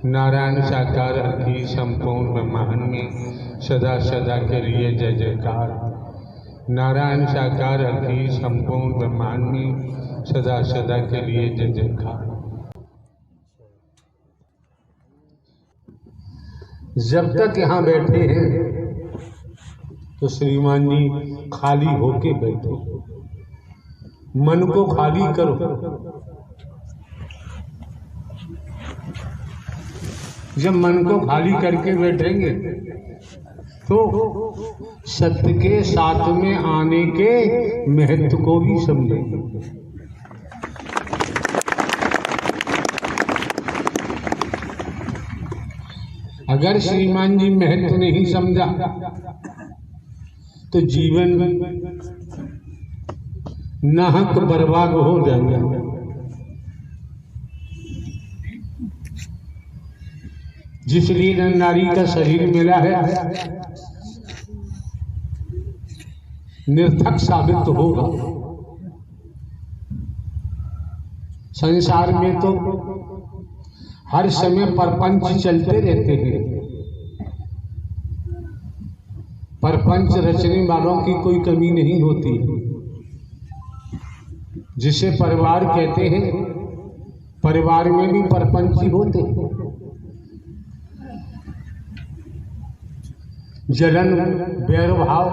नारायण साकार अखिल संपूर्ण ब्रह्मांड में सदा सदा के लिए जय जयकार। नारायण साकार अखिल संपूर्ण ब्रह्मांड में सदा सदा के लिए जय जयकार। जब तक यहाँ बैठे हैं तो श्रीमान जी खाली होके बैठो, मन को खाली करो। जब मन को खाली करके बैठेंगे तो सत्य के साथ में आने के महत्व को भी समझेंगे। अगर श्रीमान जी महत्व नहीं समझा तो जीवन नाहक बर्बाद हो जाएगा। जिस लिए नर नारी का शरीर मिला है निर्थक साबित होगा। संसार में तो हर समय परपंच चलते रहते हैं। परपंच रचने वालों की कोई कमी नहीं होती। जिसे परिवार कहते हैं, परिवार में भी परपंच ही होते हैं। जलन बैर भाव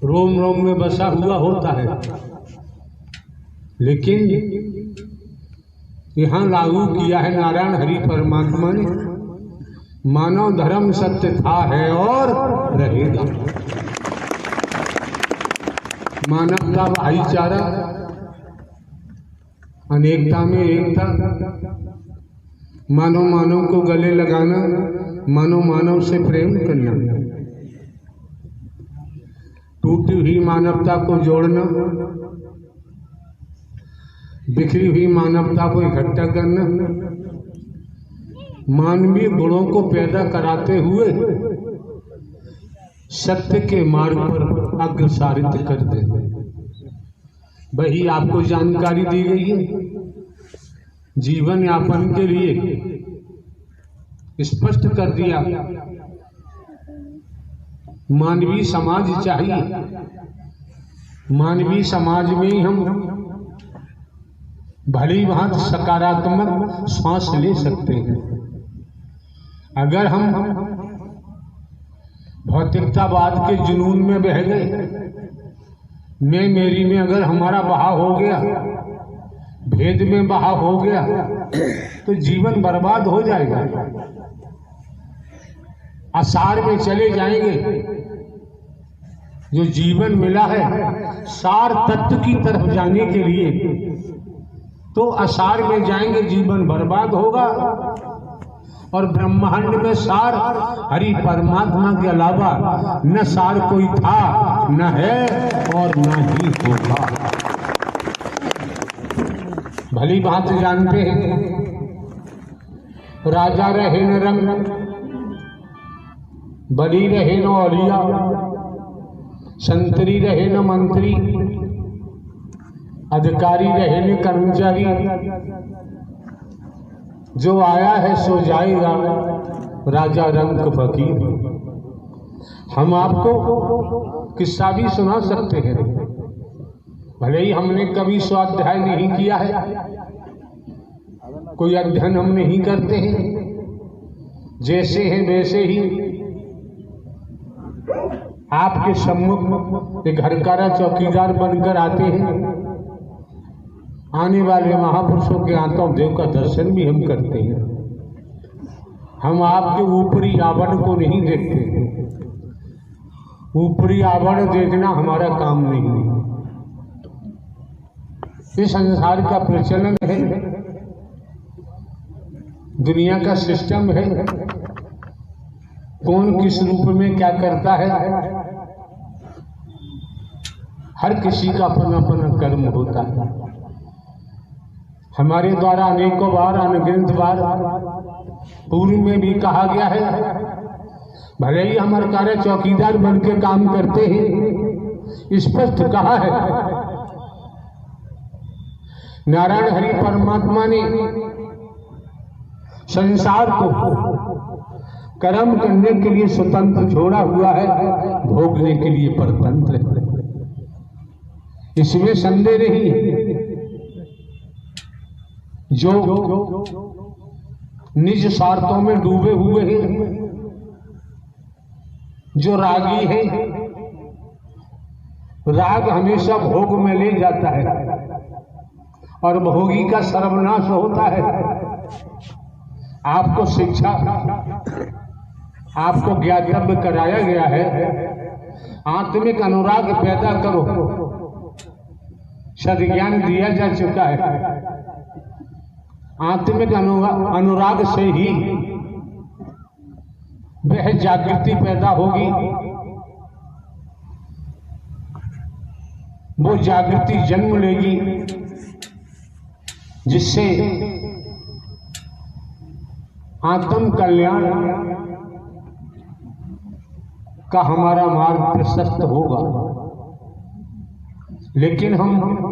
रोम रोम में बसा हुआ होता है, लेकिन यहाँ लागू किया है नारायण हरि परमात्मा ने। मानव धर्म सत्य था, है और रहेगा। मानवता भाईचारा, अनेकता में एकता, मानव मानव को गले लगाना, मानव मानव से प्रेम करना, टूटी हुई मानवता को जोड़ना, बिखरी हुई मानवता को इकट्ठा करना, मानवीय गुणों को पैदा कराते हुए सत्य के मार्ग पर अग्रसारित कर देना। वही आपको जानकारी दी गई है। जीवन यापन के लिए स्पष्ट कर दिया, मानवीय समाज चाहिए। मानवीय समाज में ही हम भली भांति सकारात्मक सांस ले सकते हैं। अगर हम भौतिकतावाद के जुनून में बह गए, मैं मेरी में अगर हमारा बहाव हो गया, भेद में बहाव हो गया, तो जीवन बर्बाद हो जाएगा। असार में चले जाएंगे। जो जीवन मिला है सार तत्व की तरफ जाने के लिए, तो असार में जाएंगे, जीवन बर्बाद होगा। और ब्रह्मांड में सार हरि परमात्मा के अलावा न सार कोई था, न है और न ही होगा। भली बात जानते हैं। राजा रहे न रंग, बली रहे न औलिया, संतरी रहे न मंत्री, अधिकारी रहे न कर्मचारी, जो आया है सो जाएगा, राजा रंग फकीर। हम आपको किस्सा भी सुना सकते हैं, भले ही हमने कभी स्वाध्याय नहीं किया है, कोई अध्ययन हम नहीं करते हैं। जैसे हैं वैसे ही आपके सम्मुख एक घरकारा चौकीदार बनकर आते हैं। आने वाले महापुरुषों के आंतों देव का दर्शन भी हम करते हैं। हम आपके ऊपरी आवरण को नहीं देखते। ऊपरी आवरण देखना हमारा काम नहीं है। इस संसार का प्रचलन है, दुनिया का सिस्टम है। कौन किस रूप में क्या करता है, हर किसी का अपना अपना कर्म होता है। हमारे द्वारा अनेकों बार, अनगिनत बार पूर्व में भी कहा गया है, भले ही हम सरकारी चौकीदार बन के काम करते हैं, स्पष्ट कहा है नारायण हरि परमात्मा ने संसार को कर्म करने के लिए स्वतंत्र छोड़ा हुआ है, भोगने के लिए परतंत्र है। इसमें संदेह नहीं। जो निज स्वार्थों में डूबे हुए हैं, जो रागी है, राग हमेशा भोग में ले जाता है और भोगी का सर्वनाश होता है। आपको शिक्षा, आपको ज्ञातव्य कराया गया है, आत्मिक अनुराग पैदा करो। सद्ज्ञान दिया जा चुका है। आत्मिक अनुराग से ही वह जागृति पैदा होगी। वो जागृति जन्म लेगी जिससे आत्म कल्याण का हमारा मार्ग प्रशस्त होगा। लेकिन हम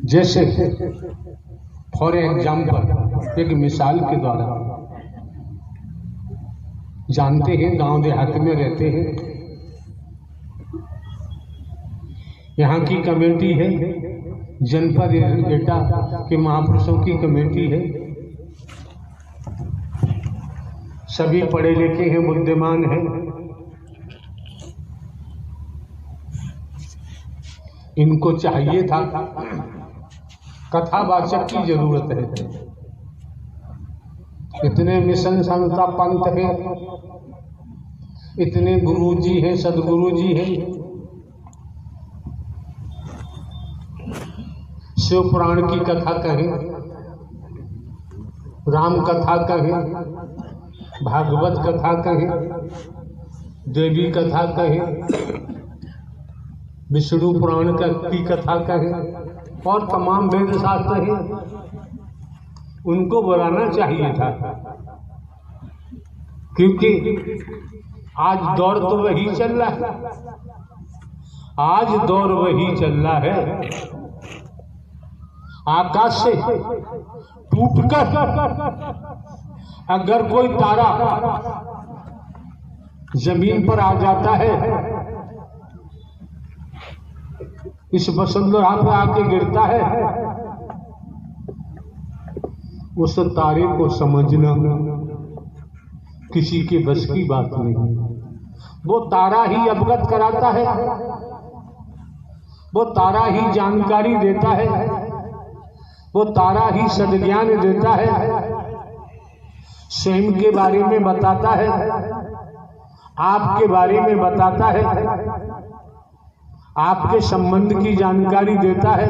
जैसे फॉर एग्जाम्पल, एक मिसाल के द्वारा जानते हैं, गांव देहात में रहते हैं, यहाँ की कमेटी है, जनपद एटा के महापुरुषों की कमेटी है। सभी पढ़े लिखे हैं, बुद्धिमान हैं। इनको चाहिए था कथावाचक की जरूरत है। इतने मिशन संस्था पंथ है, इतने गुरुजी हैं, सदगुरुजी हैं, शिव पुराण की कथा कहें, राम कथा कहें, भागवत कथा कहें, देवी कथा कहें, विष्णु पुराण की कथा कहें और तमाम वेद शास्त्र हैं। उनको बुलाना चाहिए था, क्योंकि आज दौर तो वही चल रहा है। आज दौर वही चल रहा है। आकाश से टूटकर अगर कोई तारा जमीन पर आ जाता है, इस वसुंधरा पे आके गिरता है, उस तारे को समझना किसी के बस की बात नहीं। वो तारा ही अवगत कराता है, वो तारा ही जानकारी देता है, वो तारा ही सद्ज्ञान देता है, स्वयं के बारे में बताता है, आपके बारे में बताता है, आपके संबंध की जानकारी देता है,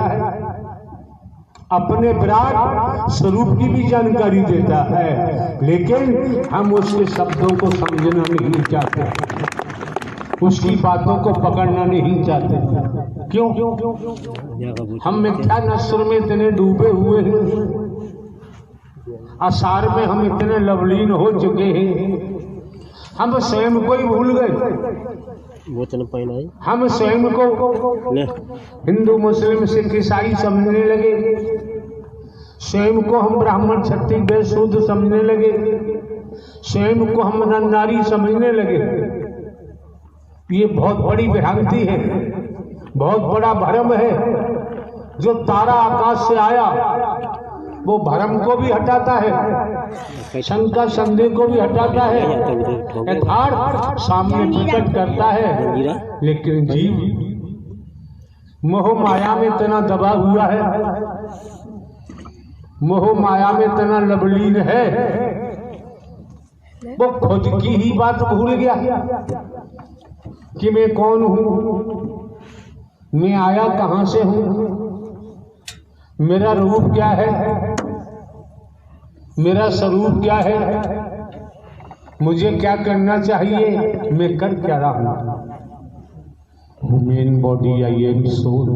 अपने विराट स्वरूप की भी जानकारी देता है। लेकिन हम उसके शब्दों को समझना नहीं चाहते, उसकी बातों को पकड़ना नहीं चाहते। क्यों? हम मिथ्या नस्र में इतने डूबे हुए हैं, आसार में हम इतने लवलीन हो चुके हैं, हम स्वयं को ही भूल गए। हम स्वयं को हिंदू, मुस्लिम, सिख, ईसाई समझने लगे, स्वयं को हम ब्राह्मण, क्षत्रिय, वैश्य, शूद्र समझने लगे, स्वयं को हम नर नारी समझने लगे। ये बहुत बड़ी भ्रांति है, बहुत बड़ा भ्रम है। जो तारा आकाश से आया वो भ्रम को भी हटाता है, शंका संदेह को भी हटाता है, यथार्थ सामने प्रकट करता है। लेकिन जीव मोह माया में इतना दबा हुआ है, मोह माया में इतना लवलीन है, वो खुद की ही बात भूल गया कि मैं कौन हूँ, मैं आया कहाँ से हूँ, मेरा रूप क्या है, मेरा स्वरूप क्या है, मुझे क्या करना चाहिए, मैं कर क्या रहा हूँ। मेन बॉडी आई एम सोल,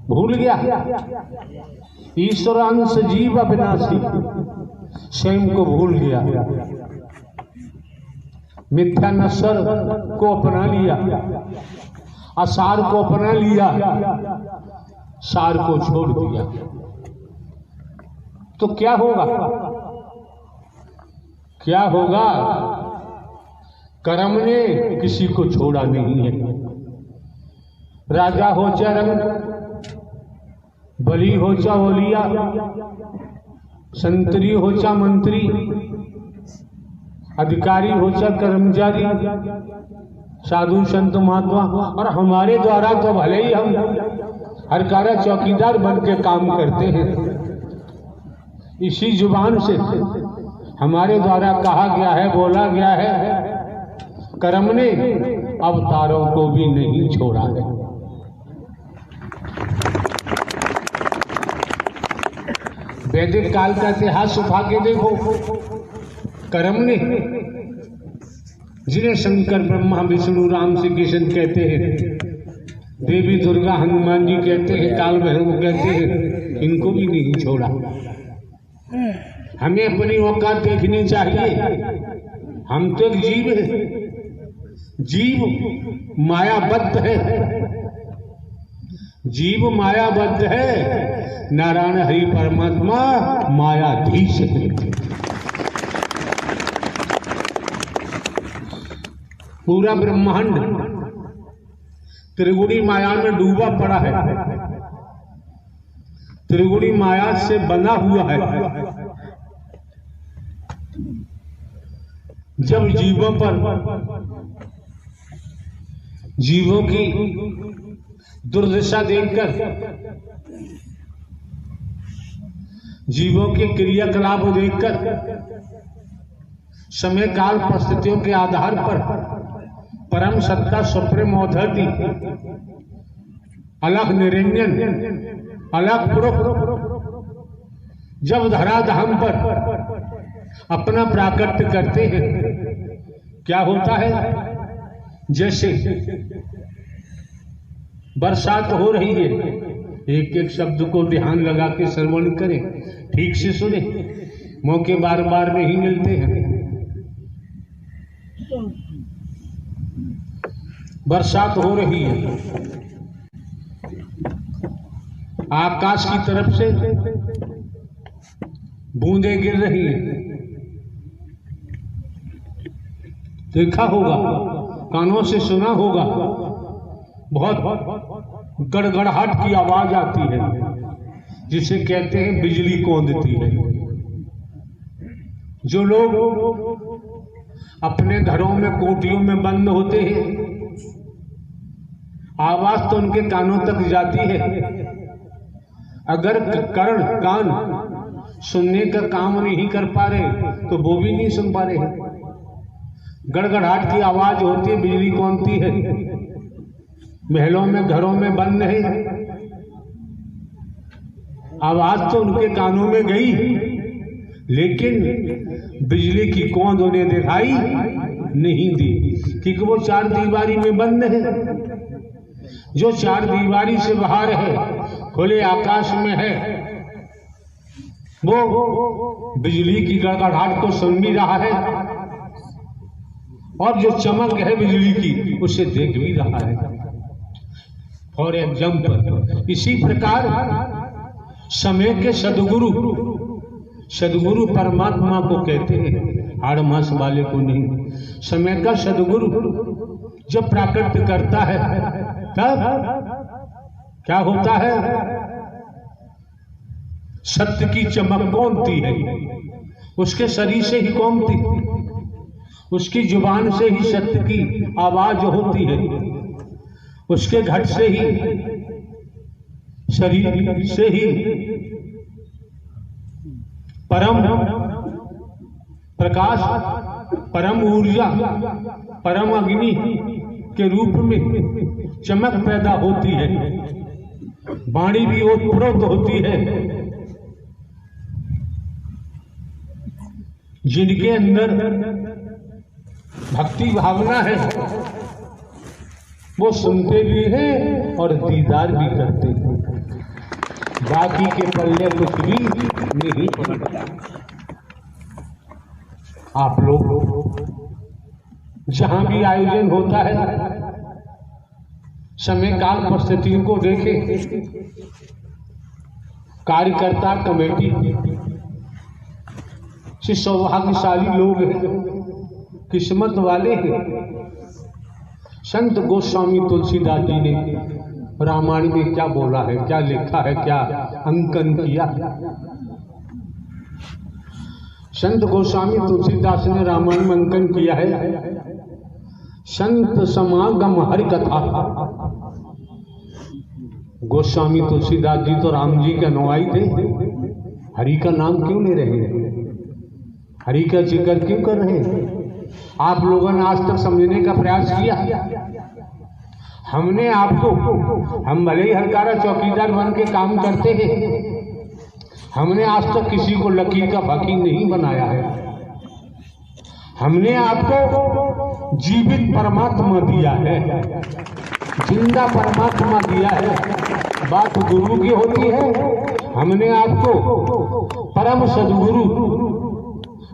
भूल गया। ईश्वर अंश जीव अविनाशी, स्वयं को भूल गया, मिथ्या नस्र को अपना लिया, आसार को अपना लिया, सार को छोड़ दिया तो क्या होगा? क्या होगा? कर्म ने किसी को छोड़ा नहीं है। राजा हो चाहे रंग, बली हो चाहे ओलिया, संतरी हो चाहे मंत्री, अधिकारी हो चाहे कर्मचारी, साधु संत महात्मा, और हमारे द्वारा तो भले ही हम हरकारा चौकीदार बन के काम करते हैं, इसी जुबान से हमारे द्वारा कहा गया है, बोला गया है, कर्म ने अवतारों को भी नहीं छोड़ा है। वैदिक काल का इतिहास उठा के देखो, कर्म ने, जिन्हें शंकर ब्रह्मा विष्णु राम श्री कृष्ण कहते हैं, देवी दुर्गा हनुमान जी कहते हैं, काल भैरव कहते हैं, इनको भी नहीं छोड़ा। हमें अपनी औकात देखनी चाहिए। हम तो एक जीव है, जीव मायाबद्ध है, जीव मायाबद्ध है, नारायण हरि परमात्मा मायाधीश है। पूरा ब्रह्मांड त्रिगुणी माया में डूबा पड़ा है, त्रिगुणी माया से बना हुआ है। जब जीवों पर, जीवों की दुर्दशा देखकर, जीवों के क्रियाकलाप देखकर, समय काल परिस्थितियों के आधार पर परम सत्ता सुप्रीम अथॉरिटी, अलग निरंजन, अलग पुरुष जब धराधाम पर अपना प्राकट्य करते हैं, क्या होता है? जैसे बरसात हो रही है, एक एक शब्द को ध्यान लगा के श्रवण करें, ठीक से सुने, मौके बार बार नहीं मिलते हैं। बरसात हो रही है, आकाश की तरफ से बूंदें गिर रही हैं, देखा होगा, कानों से सुना होगा, बहुत गड़गड़ाहट की आवाज आती है, जिसे कहते हैं बिजली कौंधती है। जो लोग अपने घरों में कोठरियों में बंद होते हैं, आवाज तो उनके कानों तक जाती है, अगर कान सुनने का काम नहीं कर पा रहे तो वो भी नहीं सुन पा रहे। गड़गड़ाहट की आवाज होती है, बिजली कौंधती है, महलों में घरों में बंद है, आवाज तो उनके कानों में गई, लेकिन बिजली की कौंध उन्हें दिखाई नहीं दी, क्योंकि वो चार दीवारी में बंद है। जो चार दीवारी से बाहर है, खुले आकाश में है, वो बिजली की गड़गड़ाहट को सुन भी रहा है, और जो चमक है बिजली की उसे देख भी रहा है। फॉर एग्जाम्पल, इसी प्रकार समय के सदगुरु, सदगुरु परमात्मा को कहते हैं, हाड़ मास वाले को नहीं। समय का सदगुरु जब प्राकट्य करता है तब क्या होता है? सत्य की चमक कौनती है, उसके शरीर से ही कौनती, उसकी जुबान से ही सत्य की आवाज होती है, उसके घट से ही, शरीर से ही परम प्रकाश, परम ऊर्जा, परम अग्नि के रूप में चमक पैदा होती है, वाणी भी ओतप्रोत होती है। जिनके अंदर भक्ति भावना है वो सुनते भी हैं और दीदार भी करते हैं, बाकी के पल्ले कुछ भी नहीं पड़ता। आप लोग जहां भी आयोजन होता है, समय काल परिस्थितियों को देखे, कार्यकर्ता कमेटी से सौभाग्यशाली लोग हैं, किस्मत वाले हैं। संत गोस्वामी तुलसीदास जी ने रामायण में क्या बोला है, क्या लिखा है, क्या अंकन किया। संत गोस्वामी तुलसीदास ने रामायण में अंकन किया है, संत समागम हरि कथा। गोस्वामी तुलसीदास जी तो राम जी के अनुयायी थे, हरि का नाम क्यों ले रहे हैं, हरि का जिक्र क्यों कर रहे हैं? आप लोगों ने आज तक समझने का प्रयास किया? हमने आपको, हम भले ही हरकारा चौकीदार बन के काम करते हैं, हमने आज तक किसी को लकीर का फकीर नहीं बनाया है। हमने आपको जीवित परमात्मा दिया है, जिंदा परमात्मा दिया है। बात गुरु की होती है, हमने आपको परम सदगुरु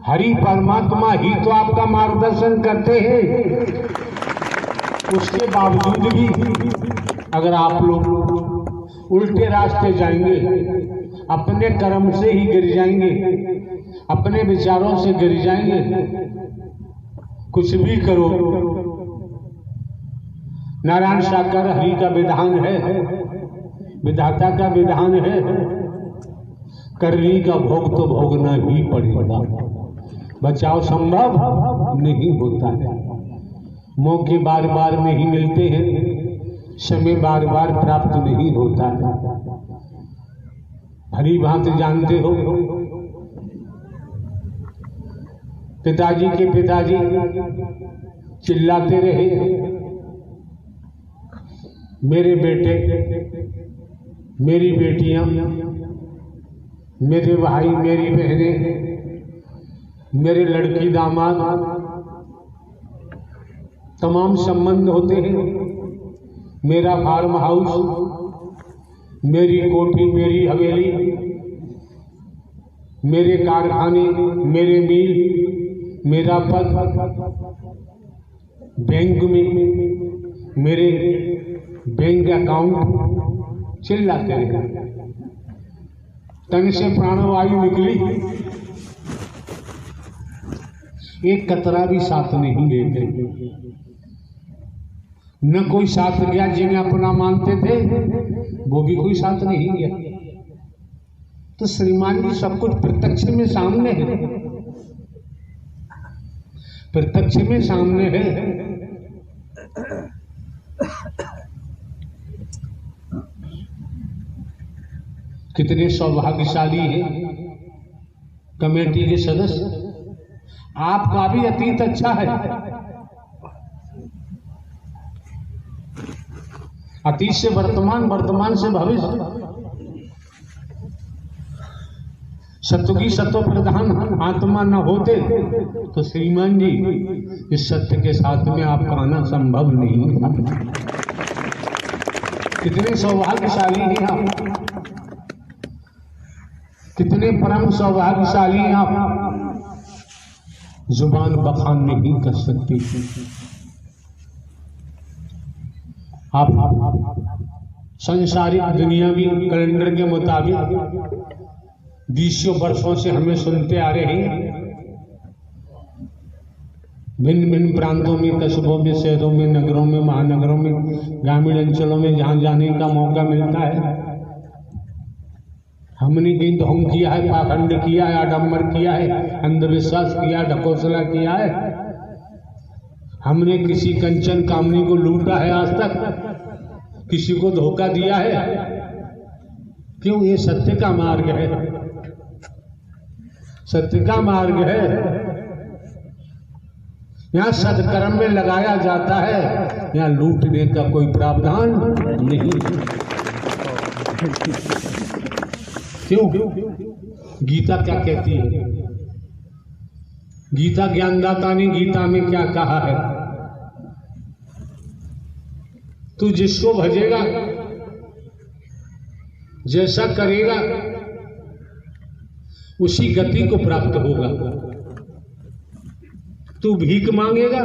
हरि परमात्मा ही तो आपका मार्गदर्शन करते हैं। उसके बावजूद भी अगर आप लोग उल्टे रास्ते जाएंगे, अपने कर्म से ही गिर जाएंगे, अपने विचारों से गिर जाएंगे, कुछ भी करो, नारायण साकार हरि का विधान है, विधाता का विधान है, करनी का भोग तो भोगना ही पड़ेगा। बचाव संभव नहीं होता है। मौके बार बार नहीं मिलते हैं, समय बार बार प्राप्त नहीं होता है। भली भांति जानते हो, पिताजी के पिताजी चिल्लाते रहे, मेरे बेटे, मेरी बेटियां, मेरे भाई, मेरी बहनें, मेरे लड़की दामाद, तमाम संबंध होते हैं। मेरा फार्म हाउस, मेरी कोठी, मेरी हवेली, मेरे कारखाने, मेरे मिल, मेरा पद, बैंक में मेरे बैंक अकाउंट, चिल्लाते रहे। तन से प्राणवायु निकली, एक कतरा भी साथ नहीं लेते। न कोई साथ गया, जिन्हें अपना मानते थे वो भी कोई साथ नहीं गया। तो श्रीमान जी सब कुछ प्रत्यक्ष में सामने है, प्रत्यक्ष में सामने है। कितने सौभाग्यशाली हैं कमेटी के सदस्य। आपका भी अतीत अच्छा है, अतीत से वर्तमान, वर्तमान से भविष्य। सत्य की सत्व प्रधान आत्मा न होते तो श्रीमान जी इस सत्य के साथ में आपका आना संभव नहीं था। कितने सौभाग्यशाली हैं आप, कितने परम सौभाग्यशाली हैं आप। जुबान बखान नहीं कर सकती। आप संसारिक दुनियावी कैलेंडर के मुताबिक 20 वर्षों से हमें सुनते आ रहे हैं। भिन्न भिन्न प्रांतों में, कस्बों में, शहरों में, नगरों में, महानगरों में, ग्रामीण अंचलों में जहां जाने का मौका मिलता है, हमने कहीं ढोंग किया है, पाखंड किया है, आडंबर किया है, अंधविश्वास किया, ढकोसला किया है। हमने किसी कंचन कामनी को लूटा है आज तक, किसी को धोखा दिया है। क्यों? ये सत्य का मार्ग है, सत्य का मार्ग है। यहाँ सत्कर्म में लगाया जाता है, यहाँ लूटने का कोई प्रावधान नहीं। क्यों? गीता क्या कहती है? गीता ज्ञानदाता ने गीता में क्या कहा है? तू जिसको भजेगा, जैसा करेगा, उसी गति को प्राप्त होगा। तू भीख मांगेगा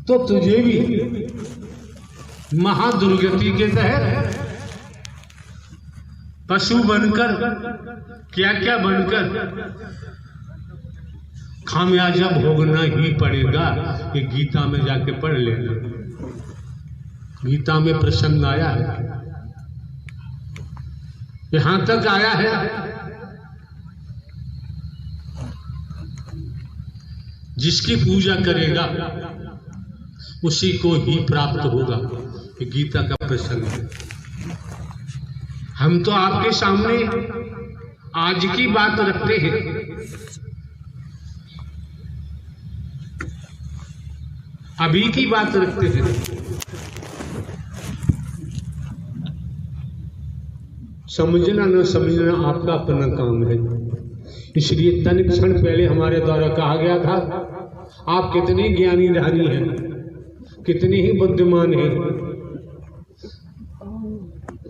तो तुझे भी महादुर्गति के तहत पशु बनकर क्या क्या बनकर खामियाजा भोगना ही पड़ेगा। ये गीता में जाके पढ़ लेना, गीता में प्रसंग आया है, यहां तक आया है। जिसकी पूजा करेगा उसी को ही प्राप्त होगा, ये गीता का प्रसंग है। हम तो आपके सामने आज की बात रखते हैं, अभी की बात रखते हैं। समझना न समझना आपका अपना काम है। इसलिए तनिक क्षण पहले हमारे द्वारा कहा गया था, आप कितने ज्ञानी ध्यानी हैं, कितने ही बुद्धिमान हैं,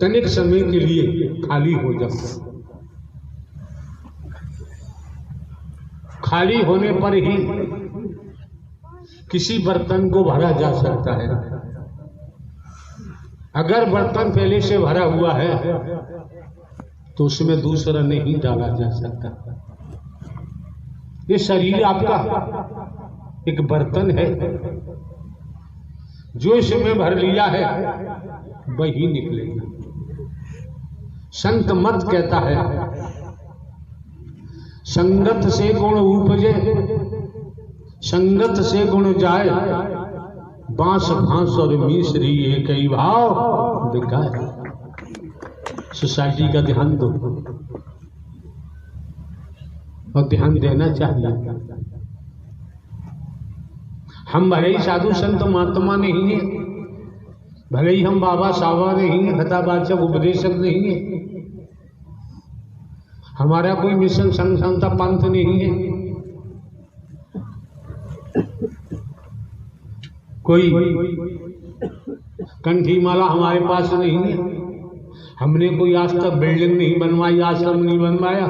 तनिक समय के लिए खाली हो जाओ। खाली होने पर ही किसी बर्तन को भरा जा सकता है। अगर बर्तन पहले से भरा हुआ है तो उसमें दूसरा नहीं डाला जा सकता। ये शरीर आपका एक बर्तन है, जो इसमें भर लिया है वही निकलेगा। संत मत कहता है, संगत से गुण उपजे, संगत से गुण जाए, बांस भांस और मिश्री एक ही भाव दिखाए। सोसाइटी का ध्यान दो, और ध्यान देना चाहिए। हम भले ही साधु संत महात्मा नहीं है, भले ही हम बाबा सावा नहीं है, कथावाचक उपदेशक नहीं है, हमारा कोई मिशन संघ संस्था पंथ नहीं है, कोई कंठी माला हमारे पास नहीं है, हमने कोई आज तक बिल्डिंग नहीं बनवाई, आश्रम नहीं बनवाया,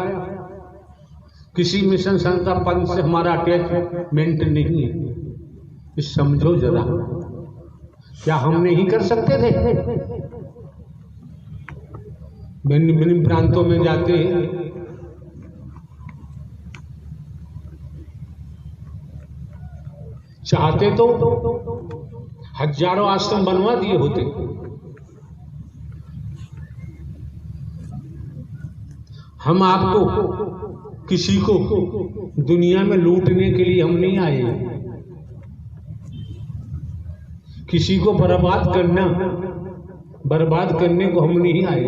किसी मिशन संस्था पंथ से हमारा अटैचमेंट नहीं है। इस समझो जरा, क्या हम नहीं कर सकते थे? भिन्न भिन्न प्रांतों में जाते हैं, चाहते तो हजारों आश्रम बनवा दिए होते। हम आपको किसी को दुनिया में लूटने के लिए हम नहीं आए, किसी को बर्बाद करने को हम नहीं आए।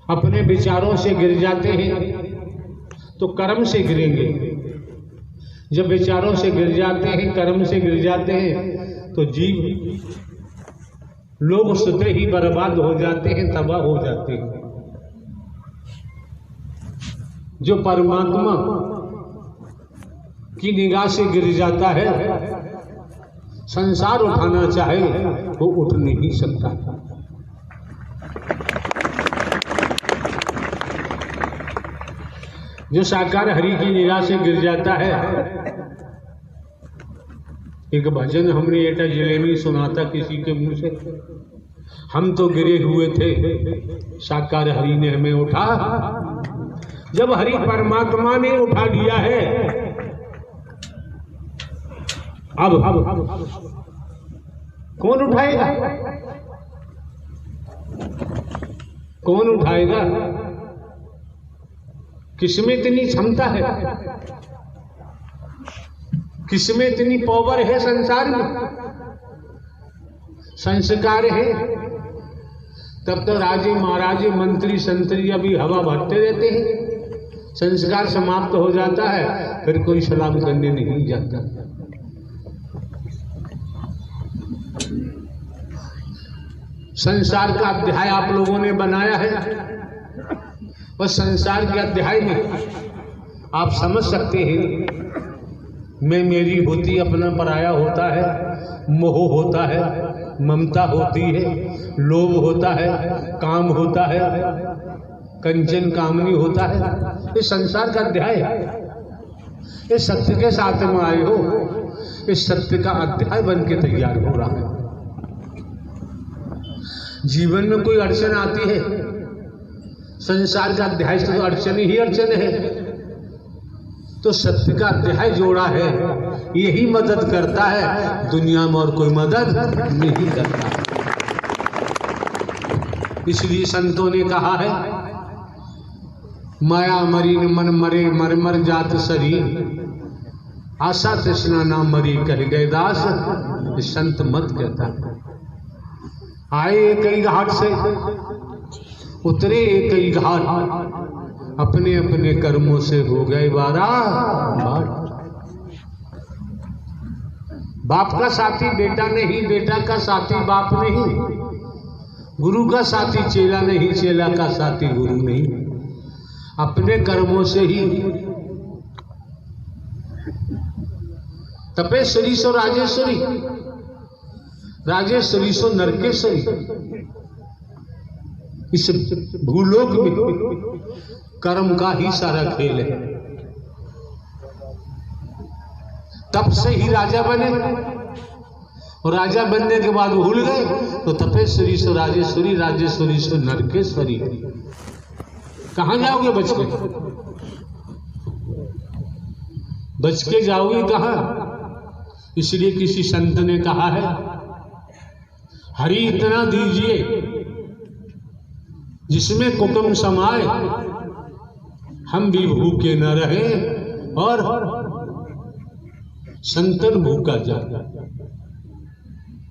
अपने विचारों से गिर जाते हैं तो कर्म से गिरेंगे। जब विचारों से गिर जाते हैं, कर्म से गिर जाते हैं, तो जीव लोग स्वतः ही बर्बाद हो जाते हैं, तबाह हो जाते हैं। जो परमात्मा की निगाह से गिर जाता है, संसार उठाना चाहे वो उठ नहीं सकता। जो साकार हरि की निगाह से गिर जाता है, एक भजन हमने एटा जिले में सुना था किसी के मुंह से, हम तो गिरे हुए थे, साकार हरि ने हमें उठा। जब हरि परमात्मा ने उठा लिया है, अब कौन उठाएगा? कौन उठाएगा? किसमें इतनी क्षमता है, किसमें इतनी पावर है? संसार में संस्कार है, तब तो राजे महाराजे मंत्री संतरी अभी हवा भरते रहते हैं। संस्कार समाप्त हो जाता है, फिर कोई सलाम करने नहीं जाता। संसार का अध्याय आप लोगों ने बनाया है, और संसार के अध्याय में आप समझ सकते हैं, मैं मेरी होती, अपना पराया होता है, मोह होता है, ममता होती है, लोभ होता है, काम होता है, कंचन कामनी होता है। ये संसार का अध्याय है। ये सत्य के साथ में आए हो, इस सत्य का अध्याय बन के तैयार हो रहा है। जीवन में कोई अड़चन आती है, संसार का अध्याय से तो अड़चन ही अड़चन है, तो सत्य का अध्याय जोड़ा है, यही मदद करता है, दुनिया में और कोई मदद नहीं करता। इसलिए संतों ने कहा है, माया मरी मन मरे मर मर जात शरीर, आशा तृष्णा ना मरी कह गए दास, संत मत कहता। आए कई घाट से, उतरे कई घाट, अपने अपने कर्मों से हो गए बारह। बाप का साथी बेटा नहीं, बेटा का साथी बाप नहीं, गुरु का साथी चेला नहीं, चेला का साथी गुरु नहीं, अपने कर्मों से ही। तपेश्वरी सो राजेश्वरी, राजेश्वरी सो नरकेश्वरी। इस भूलोक में कर्म का ही सारा खेल है। तप से ही राजा बने, और राजा बनने के बाद भूल गए, तो तपेश्वरी सो राजेश्वरी, राजेश्वरी सो नरकेश्वरी। कहां जाओगे बच के? बच के जाओगे कहां? इसलिए किसी संत ने कहा है, हरि इतना दीजिए जिसमें कुटुंब समाए, हम भी भूखे न रहे और संतन भूखा जाए।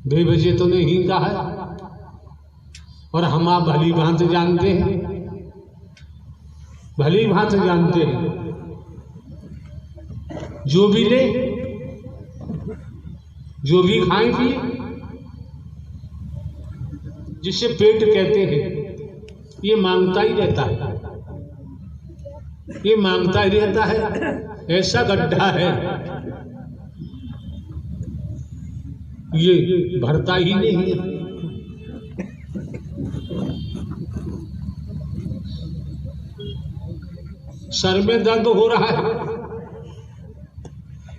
बेवजह तो नहीं कहा है, और हम आप भली भांति जानते हैं, भली भांति जानते हैं, जो भी ले, जो भी खाए पिए, जिसे पेट कहते हैं, ये मांगता ही रहता है, ये मांगता ही रहता है। ऐसा गड्ढा है, ये भरता ही नहीं है। सर में दर्द हो रहा है,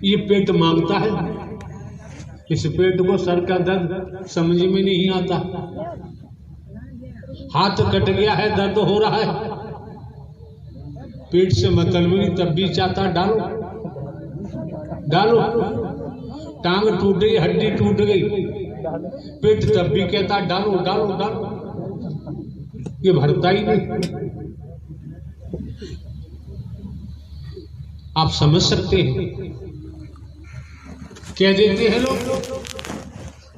ये पेट मांगता है। इस पेट को सर का दर्द समझ में नहीं आता। हाथ कट गया है, दर्द हो रहा है, पेट से मतलब नहीं, तब भी चाहता डालो डालो। टांग टूट गई, हड्डी टूट गई, पेट तब भी कहता डालो डालो डालो। ये भरता ही नहीं। आप समझ सकते हैं, कह देते हैं लोग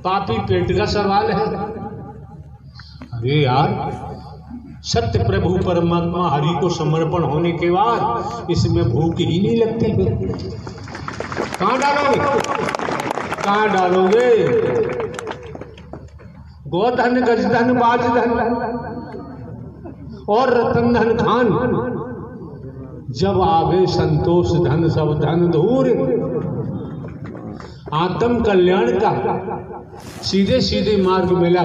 पापी पेट का सवाल है। अरे यार, सत्य प्रभु परमात्मा हरि को समर्पण होने के बाद इसमें भूख ही नहीं लगती। कहां डालोगे, कहां डालोगे? गोधन गजधन बाजधन और रतन धन खान, जब आवे संतोष धन सब धन दूर। आत्म कल्याण का सीधे सीधे मार्ग मिला।